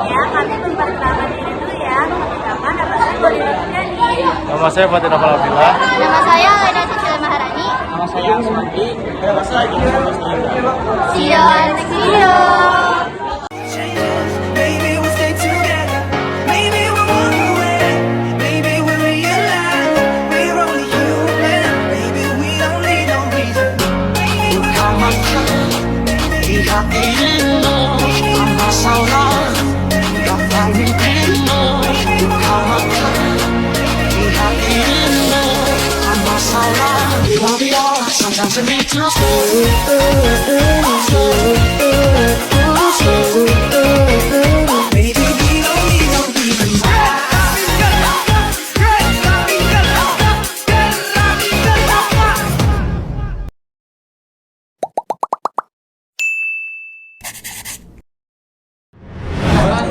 Ya, kami memperkenalkan diri dulu ya. Pertama, nama saya Boleh Nurjani. Nama saya Fatih Nafal Abdillah. Nama saya Lena Cicil Maharani. Nama saya Asmadi. Nama saya See you next video. Maybe we'll stay together. Maybe we'll walk away. Maybe we'll realize we're only human. Maybe we don't need no reason. Sometimes I need to Maybe we don't need no reason.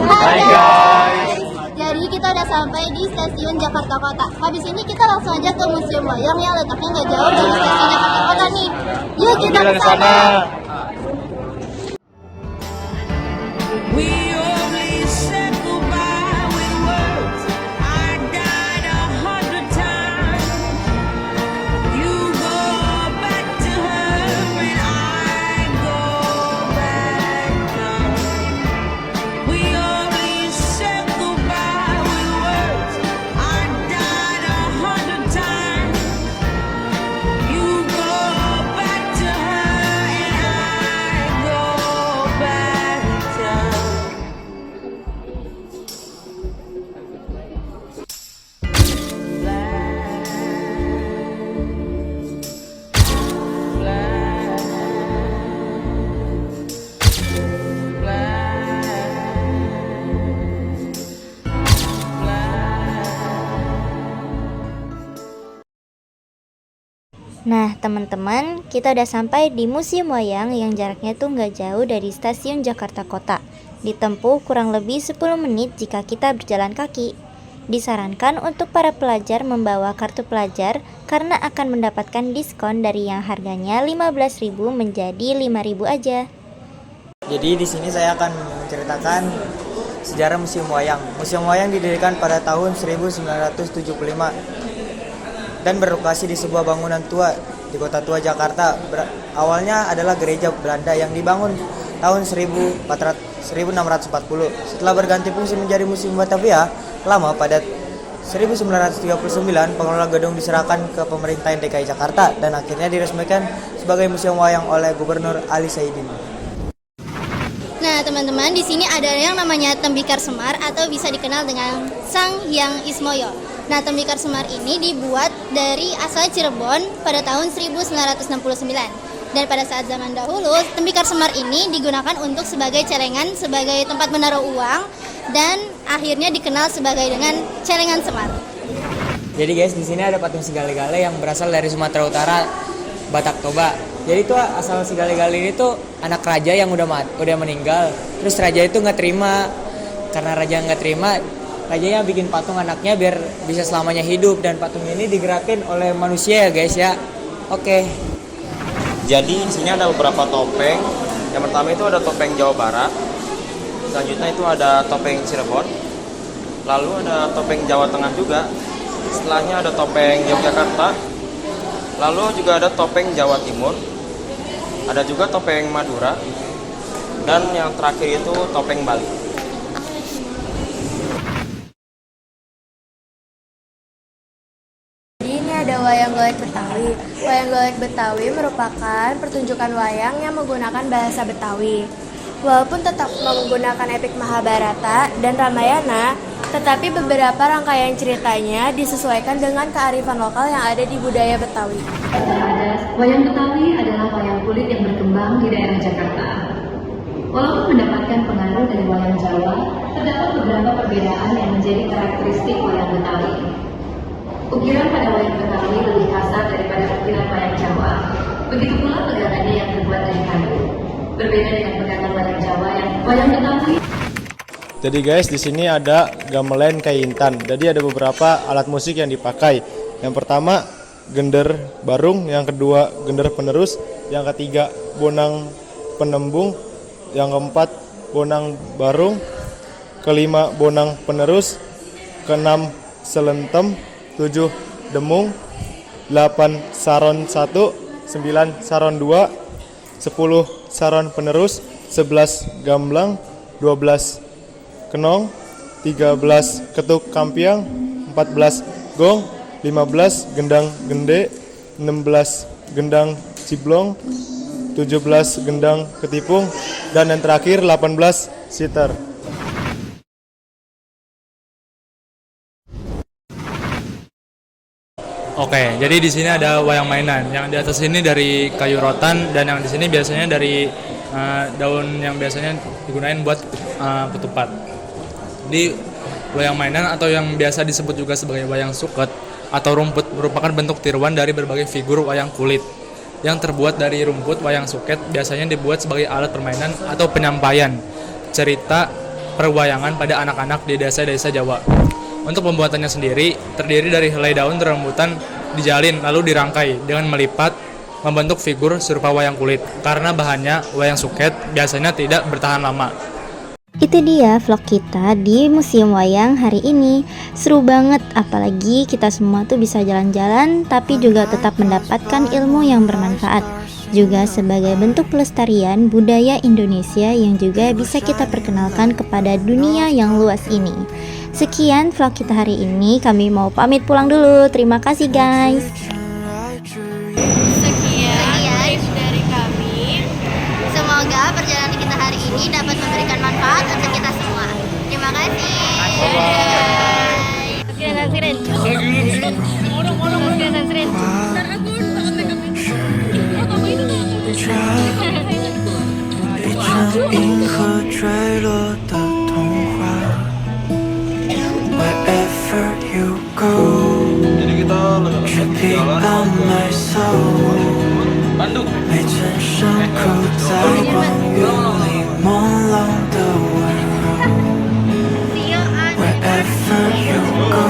Hai guys. Jadi kita udah sampai di stasiun Jakarta Kota. Habis ini kita langsung aja ke Museum Wayang yang letaknya nggak jauh dari stasiun Jakarta Kota nih. Yuk kita ke sana. We only said goodbye with words. I died 100 times. You go back to her and I go back down. We only said goodbye with words. I died 100 times. You go back to her and I go back down. Nah teman-teman, kita udah sampai di Museum Wayang yang jaraknya tuh nggak jauh dari stasiun Jakarta Kota. Ditempuh kurang lebih 10 menit jika kita berjalan kaki. Disarankan untuk para pelajar membawa kartu pelajar karena akan mendapatkan diskon dari yang harganya 15.000 menjadi 5.000 aja. Jadi di sini saya akan menceritakan sejarah Museum Wayang. Museum Wayang didirikan pada tahun 1975 dan berlokasi di sebuah bangunan tua di Kota Tua Jakarta. Awalnya adalah gereja Belanda yang dibangun tahun 1640. Setelah berganti fungsi menjadi Museum Batavia lama pada 1939, pengelola gedung diserahkan ke pemerintah DKI Jakarta dan akhirnya diresmikan sebagai Museum Wayang oleh Gubernur Ali Saidin. Nah teman-teman, di sini ada yang namanya Tembikar Semar atau bisa dikenal dengan Sang Hyang Ismoyo. Nah, Tembikar Semar ini dibuat dari asal Cirebon pada tahun 1969. Dan pada saat zaman dahulu, Tembikar Semar ini digunakan untuk sebagai celengan, sebagai tempat menaruh uang, dan akhirnya dikenal sebagai dengan celengan Semar. Jadi guys, di sini ada patung si Gale-Gale yang berasal dari Sumatera Utara, Batak Toba. Jadi itu asal si Gale-Gale ini tuh anak raja yang udah meninggal. Terus raja itu nggak terima, karena raja nggak terima, rajanya bikin patung anaknya biar bisa selamanya hidup, dan patung ini digerakin oleh manusia ya guys ya. Oke. Jadi di sini ada beberapa topeng. Yang pertama itu ada topeng Jawa Barat. Selanjutnya itu ada topeng Cirebon. Lalu ada topeng Jawa Tengah juga. Setelahnya ada topeng Yogyakarta. Lalu juga ada topeng Jawa Timur. Ada juga topeng Madura. Dan yang terakhir itu topeng Bali. Ada wayang golek Betawi. Wayang golek Betawi merupakan pertunjukan wayang yang menggunakan bahasa Betawi. Walaupun tetap menggunakan epik Mahabharata dan Ramayana, tetapi beberapa rangkaian ceritanya disesuaikan dengan kearifan lokal yang ada di budaya Betawi. Wayang Betawi adalah wayang kulit yang berkembang di daerah Jakarta. Walaupun mendapatkan pengaruh dari wayang Jawa, terdapat beberapa perbedaan yang menjadi karakteristik wayang Betawi. Ukiran pada wayang Betawi lebih kasar daripada ukiran wayang Jawa. Begitu pula pegangannya yang terbuat dari kayu. Berbeda dengan pegangan wayang Jawa yang wayang Betawi. Jadi guys, di sini ada gamelan kaintan. Jadi ada beberapa alat musik yang dipakai. Yang pertama gender barung, yang kedua gender penerus, yang ketiga bonang penembung, yang keempat bonang barung, kelima bonang penerus, keenam selentem, 7 demung, 8 saron 1, 9 saron 2, 10 saron penerus, 11 gamblang, 12 kenong, 13 ketuk kampiang, 14 gong, 15 gendang gende, 16 gendang ciblong, 17 gendang ketipung, dan yang terakhir 18 siter. Oke, jadi di sini ada wayang mainan. Yang di atas ini dari kayu rotan dan yang di sini biasanya dari daun yang biasanya digunakan buat ketupat. Di wayang mainan atau yang biasa disebut juga sebagai wayang suket atau rumput merupakan bentuk tiruan dari berbagai figur wayang kulit. Yang terbuat dari rumput, wayang suket biasanya dibuat sebagai alat permainan atau penyampaian cerita perwayangan pada anak-anak di desa-desa Jawa. Untuk pembuatannya sendiri terdiri dari helai daun rambutan dijalin lalu dirangkai dengan melipat membentuk figur serupa wayang kulit. Karena bahannya wayang suket biasanya tidak bertahan lama. Itu dia vlog kita di Museum Wayang hari ini. Seru banget, apalagi kita semua tuh bisa jalan-jalan tapi juga tetap mendapatkan ilmu yang bermanfaat. Juga sebagai bentuk pelestarian budaya Indonesia yang juga bisa kita perkenalkan kepada dunia yang luas ini. Sekian vlog kita hari ini, kami mau pamit pulang dulu. Terima kasih guys. Sekian dari kami. Semoga perjalanan kita hari ini dapat memberikan manfaat untuk kita semua. Terima kasih. Wherever you go, Jadi kita should be on my soul. 每层伤口在光晕里朦胧的温柔。Wherever you go,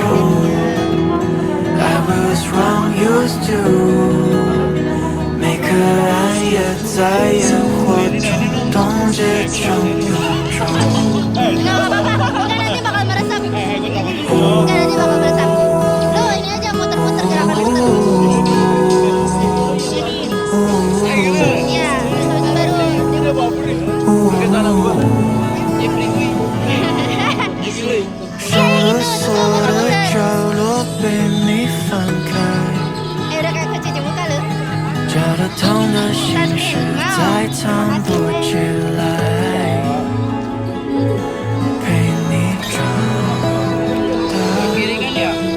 I was wrong used to。每个暗夜在烟火中冻结成永驻。Enggak apa-apa, enggak nanti bakal meresap. Enggak nanti bakal meresap. Lo ini aja muter-muter gerakan muter. Iya, terus baru. Udah kayak kucing muka lo.